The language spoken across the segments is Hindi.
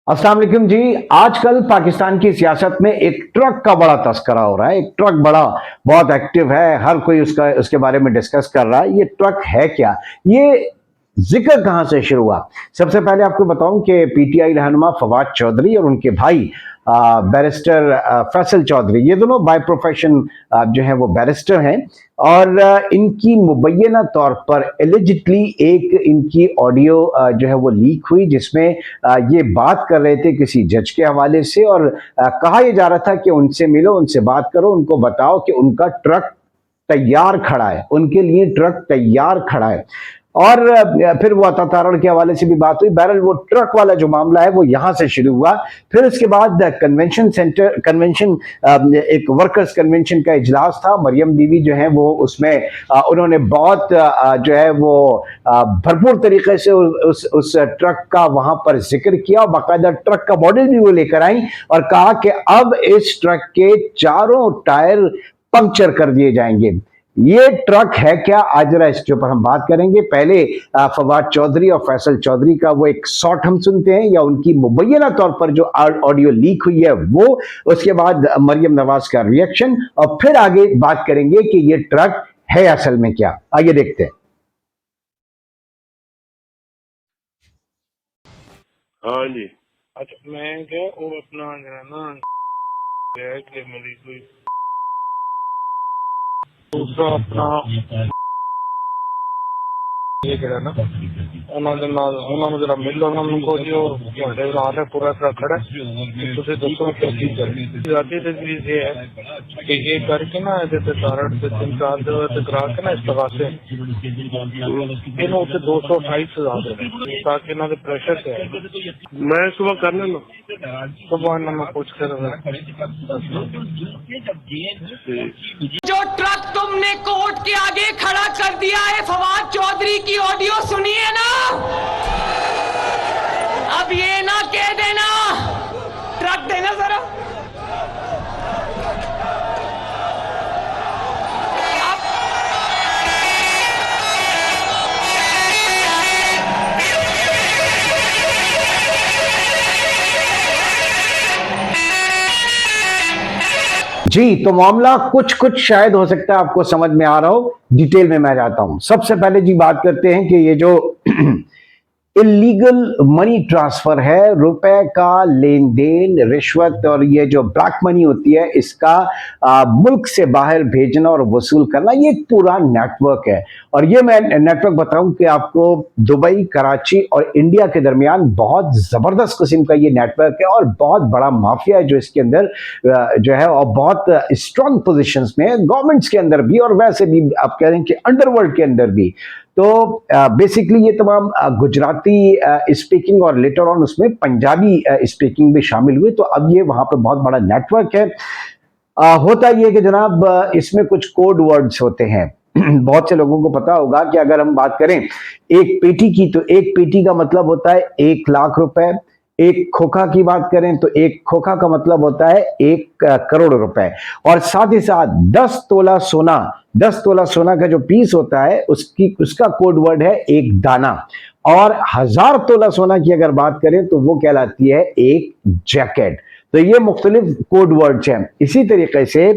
अस्सलाम वालेकुम जी। आजकल पाकिस्तान की सियासत में एक ट्रक का बड़ा तस्करा हो रहा है। एक ट्रक बड़ा बहुत एक्टिव है, हर कोई उसके बारे में डिस्कस कर रहा है। ये ट्रक है क्या? ये जिक्र कहां से शुरू हुआ? सबसे पहले आपको बताऊं कि पीटीआई रहनुमा फवाद चौधरी और उनके भाई बैरिस्टर फैसल चौधरी, ये दोनों बाय प्रोफेशन जो है वो बैरिस्टर हैं। और इनकी मुबैना तौर पर एलिजिडली एक इनकी ऑडियो जो है वो लीक हुई, जिसमें ये बात कर रहे थे किसी जज के हवाले से। और कहा यह जा रहा था कि उनसे मिलो, उनसे बात करो, उनको बताओ कि उनका ट्रक तैयार खड़ा है, उनके लिए ट्रक तैयार खड़ा है। और फिर वो अतातारण के हवाले से भी बात हुई। बहरहाल वो ट्रक वाला जो मामला है वो यहां से शुरू हुआ। फिर उसके बाद कन्वेंशन एक वर्कर्स कन्वेंशन का इजलास था। मरियम बीवी जो है वो उसमें उन्होंने बहुत जो है वो भरपूर तरीके से उस ट्रक का वहां पर जिक्र किया, और बाकायदा ट्रक का मॉडल भी वो लेकर आई और कहा कि अब इस ट्रक के चारों टायर पंक्चर कर दिए जाएंगे। ये ट्रक है क्या? आज जरा इसके ऊपर हम बात करेंगे। पहले फवाद चौधरी और फैसल चौधरी का वो एक शॉट हम सुनते हैं, या उनकी मुबैना तौर पर जो ऑडियो लीक हुई है वो। उसके बाद मरियम नवाज का रिएक्शन, और फिर आगे बात करेंगे कि ये ट्रक है असल में क्या। आइए देखते हैं। हाँ जी। अच्छा, मैं क्या वो अपना जो है ना कि मेरी कोई दूसरा अपना ये कह रहा ना उन्होंने जरा मिल लो ना उनको जो घंटे रात है पूरा ट्रक खड़ा है। तुझे दोस्तों क्या चीज जाती तजवीज ये है कि ये करके ना जैसे कारण से 3-4 करा के ना इस तरह से इन्होंने 228,000 ताकि ना प्रेशर से मैं सुबह करना ना सुबह मैं पूछ कर जो ट्रक तुमने कोर्ट के आगे खड़ा कर दिया है, फवाद चौधरी की ऑडियो सुनी है ना? अब ये ना कह देना ट्रक देना जरा। जी, तो मामला कुछ शायद हो सकता है आपको समझ में आ रहा हो। डिटेल में मैं जाता हूं। सबसे पहले जी बात करते हैं कि ये जो इलीगल मनी ट्रांसफर है, रुपए का लेन देन, रिश्वत और ये जो ब्लैक मनी होती है, इसका मुल्क से बाहर भेजना और वसूल करना, ये एक पूरा नेटवर्क है। और ये मैं नेटवर्क बताऊं कि आपको दुबई, कराची और इंडिया के दरमियान बहुत जबरदस्त किस्म का ये नेटवर्क है, और बहुत बड़ा माफिया है जो इसके अंदर जो है, और बहुत स्ट्रांग पोजीशंस में है, गवर्नमेंट्स के अंदर भी और वैसे भी आप कह रहे हैं कि अंडरवर्ल्ड के अंदर भी। तो बेसिकली ये तमाम गुजराती स्पीकिंग और लेटर ऑन उसमें पंजाबी स्पीकिंग भी शामिल हुई। तो अब ये वहां पे बहुत बड़ा नेटवर्क है। होता ये कि जनाब इसमें कुछ कोड वर्ड्स होते हैं। बहुत से लोगों को पता होगा कि अगर हम बात करें एक पेटी की, तो एक पेटी का मतलब होता है 1,00,000 रुपए। एक खोखा की बात करें तो एक खोखा का मतलब होता है 1 करोड़ रुपए। और साथ ही साथ 10 तोला सोना, 10 तोला सोना का जो पीस होता है उसका कोड वर्ड है 1 दाना। और 1000 तोला सोना की अगर बात करें तो वो कहलाती है 1 जैकेट। तो ये मुख्तलिफ कोड वर्ड्स हैं। इसी तरीके से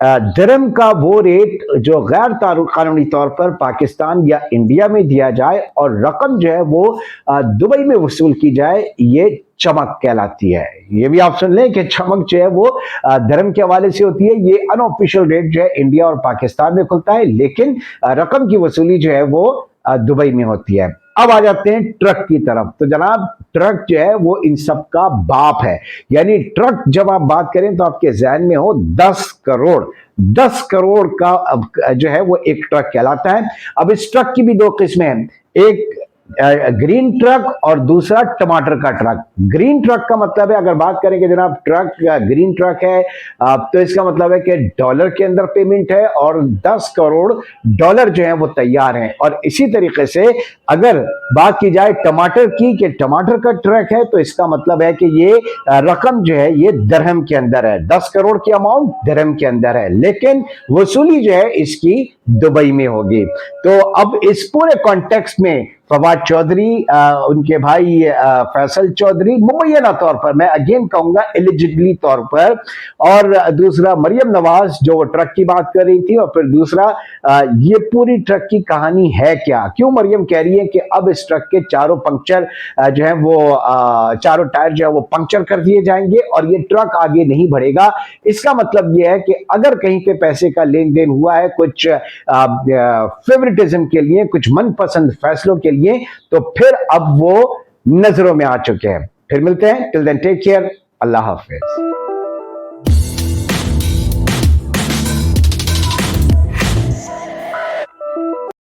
दिरहम का वो रेट जो गैर कानूनी तौर पर पाकिस्तान या इंडिया में दिया जाए और रकम जो है वो दुबई में वसूल की जाए, ये चमक कहलाती है। ये भी आप सुन लें कि चमक जो है वो दिरहम के हवाले से होती है। ये अनऑफिशियल रेट जो है इंडिया और पाकिस्तान में खुलता है, लेकिन रकम की वसूली जो है वो दुबई में होती है। अब आ जाते हैं ट्रक की तरफ। तो जनाब ट्रक जो है वो इन सब का बाप है। यानी ट्रक जब आप बात करें तो आपके जहन में हो 10 करोड़, 10 करोड़ का जो है वो एक ट्रक कहलाता है। अब इस ट्रक की भी 2 किस्में हैं, एक ग्रीन ट्रक और दूसरा टमाटर का ट्रक। ग्रीन ट्रक का मतलब है, अगर बात करें कि जनाब ट्रक ग्रीन ट्रक है, तो इसका मतलब है कि डॉलर के अंदर पेमेंट है और 10 करोड़ डॉलर जो है वो तैयार हैं। और इसी तरीके से अगर बात की जाए टमाटर की, कि टमाटर का ट्रक है, तो इसका मतलब है कि ये रकम जो है ये दिरहम के अंदर है। 10 करोड़ की अमाउंट दिरहम के अंदर है, लेकिन वसूली जो है इसकी दुबई में होगी। तो अब इस पूरे कॉन्टेक्स्ट में फवाद चौधरी, उनके भाई फैसल चौधरी, मुबैना तौर पर, मैं अगेन कहूंगा एलिजिबली तौर पर, और दूसरा मरियम नवाज जो वो ट्रक की बात कर रही थी, और फिर दूसरा ये पूरी ट्रक की कहानी है क्या, क्यों मरियम कह रही है कि अब इस ट्रक के चारों पंक्चर जो है वो चारों टायर जो है वो पंक्चर कर दिए जाएंगे और ये ट्रक आगे नहीं बढ़ेगा। इसका मतलब ये है कि अगर कहीं पे पैसे का लेन देन हुआ है कुछ फेवरेटिज्म के लिए, कुछ मनपसंद फैसलों के लिए, तो फिर अब वो नजरों में आ चुके हैं। फिर मिलते हैं, टिल देन टेक केयर, अल्लाह हाफिज।